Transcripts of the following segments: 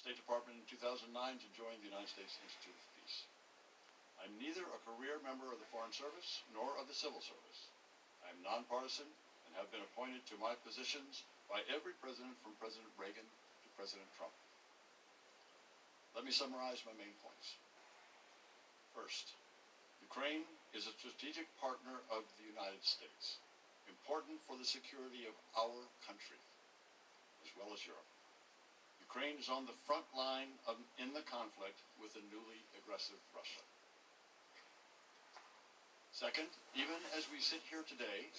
State Department in 2009 to join the United States Institute of Peace. I'm neither a career member of the Foreign Service nor of the Civil Service. I am nonpartisan and have been appointed to my positions by every president from President Reagan to President Trump. Let me summarize my main points. First, Ukraine is a strategic partner of the United States, important for the security of our country, as well as Europe. Ukraine is on the front line in the conflict with the newly aggressive Russia. Second, even as we sit here today,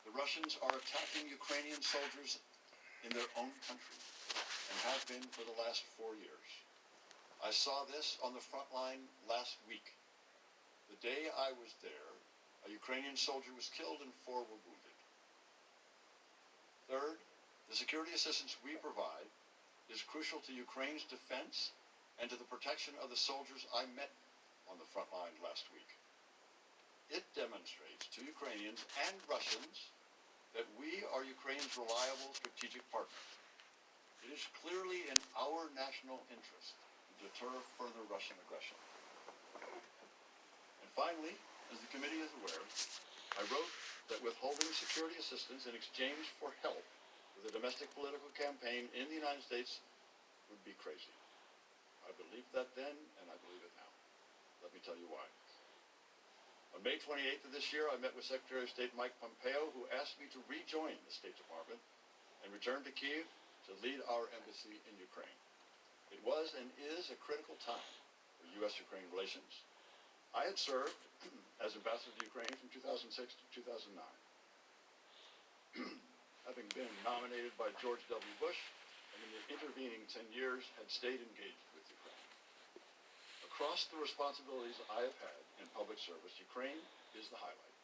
the Russians are attacking Ukrainian soldiers in their own country and have been for the last 4 years. I saw this on the front line last week. The day I was there, a Ukrainian soldier was killed and 4 were wounded. Third, the security assistance we provide is crucial to Ukraine's defense and to the protection of the soldiers I met on the front line last week. It demonstrates to Ukrainians and Russians that we are Ukraine's reliable strategic partner. It is clearly in our national interest to deter further Russian aggression. And finally, as the committee is aware, I wrote that withholding security assistance in exchange for help with a domestic political campaign in the United States would be crazy. I believed that then, and I believe it now. Let me tell you why. On May 28th of this year, I met with Secretary of State Mike Pompeo, who asked me to rejoin the State Department and return to Kyiv to lead our embassy in Ukraine. It was and is a critical time for U.S.-Ukraine relations. I had served as ambassador to Ukraine from 2006 to 2009. Having been nominated by George W. Bush, and in the intervening 10 years had stayed engaged with Ukraine. Across the responsibilities I have had in public service, Ukraine is the highlight.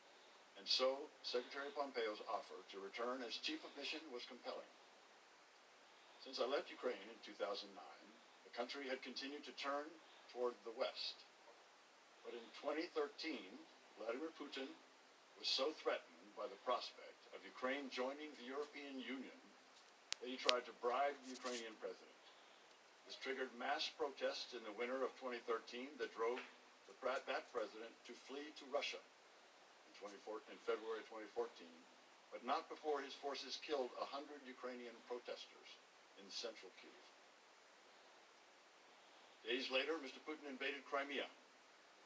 And so, Secretary Pompeo's offer to return as chief of mission was compelling. Since I left Ukraine in 2009, the country had continued to turn toward the West. But in 2013, Vladimir Putin was so threatened by the prospect of Ukraine joining the European Union that he tried to bribe the Ukrainian president. This triggered mass protests in the winter of 2013 that drove that president to flee to Russia in February 2014, but not before his forces killed 100 Ukrainian protesters in central Kyiv. Days later, Mr. Putin invaded Crimea,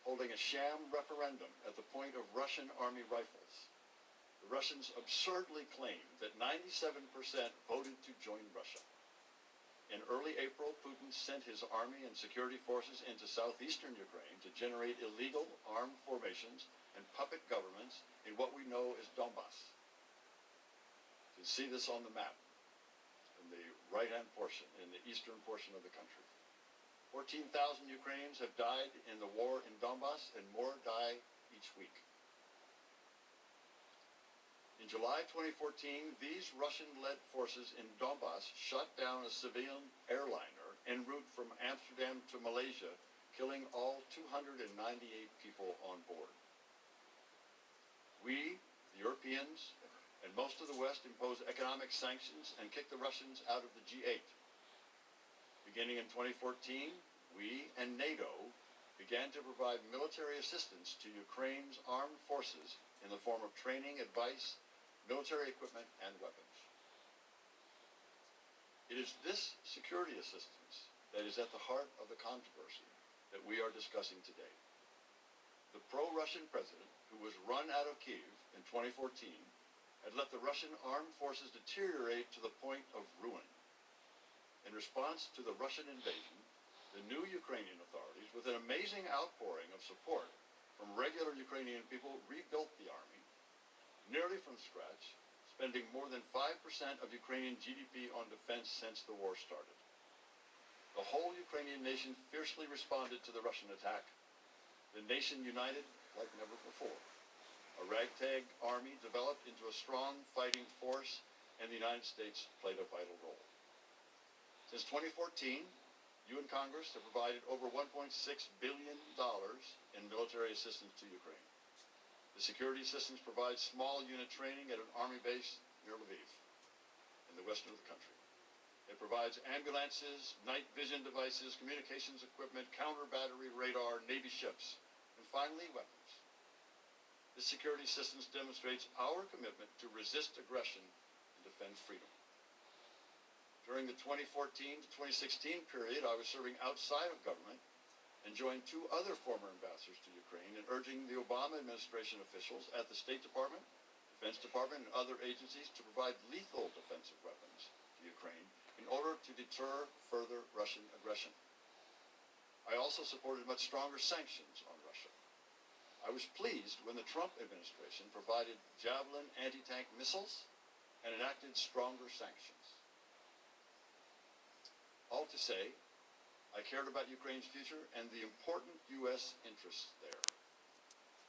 holding a sham referendum at the point of Russian army rifles. The Russians absurdly claimed that 97% voted to join Russia. In early April, Putin sent his army and security forces into southeastern Ukraine to generate illegal armed formations and puppet governments in what we know as Donbass. You can see this on the map in the right-hand portion, in the eastern portion of the country. 14,000 Ukrainians have died in the war in Donbass, and more die each week. In July 2014, these Russian-led forces in Donbass shot down a civilian airliner en route from Amsterdam to Malaysia, killing all 298 people on board. We, the Europeans, and most of the West imposed economic sanctions and kicked the Russians out of the G8. Beginning in 2014, we and NATO began to provide military assistance to Ukraine's armed forces in the form of training, advice, military equipment, and weapons. It is this security assistance that is at the heart of the controversy that we are discussing today. The pro-Russian president, who was run out of Kyiv in 2014, had let the Russian armed forces deteriorate to the point of ruin. In response to the Russian invasion, the new Ukrainian authorities, with an amazing outpouring of support from regular Ukrainian people, rebuilt the army nearly from scratch, spending more than 5% of Ukrainian GDP on defense since the war started. The whole Ukrainian nation fiercely responded to the Russian attack. The nation united like never before. A ragtag army developed into a strong fighting force, and the United States played a vital role. Since 2014, you and Congress have provided over $1.6 billion in military assistance to Ukraine. The security assistance provides small unit training at an army base near Lviv, in the western of the country. It provides ambulances, night vision devices, communications equipment, counter-battery radar, Navy ships, and finally, weapons. This security assistance demonstrates our commitment to resist aggression and defend freedom. During the 2014 to 2016 period, I was serving outside of government and joined two other former ambassadors to Ukraine in urging the Obama administration officials at the State Department, Defense Department, and other agencies to provide lethal defensive weapons to Ukraine in order to deter further Russian aggression. I also supported much stronger sanctions on Russia. I was pleased when the Trump administration provided Javelin anti-tank missiles and enacted stronger sanctions. All to say, I cared about Ukraine's future and the important U.S. interests there.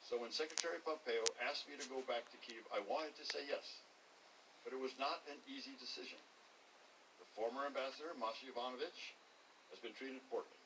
So when Secretary Pompeo asked me to go back to Kyiv, I wanted to say yes, but it was not an easy decision. The former ambassador, Masha Yovanovitch, has been treated poorly.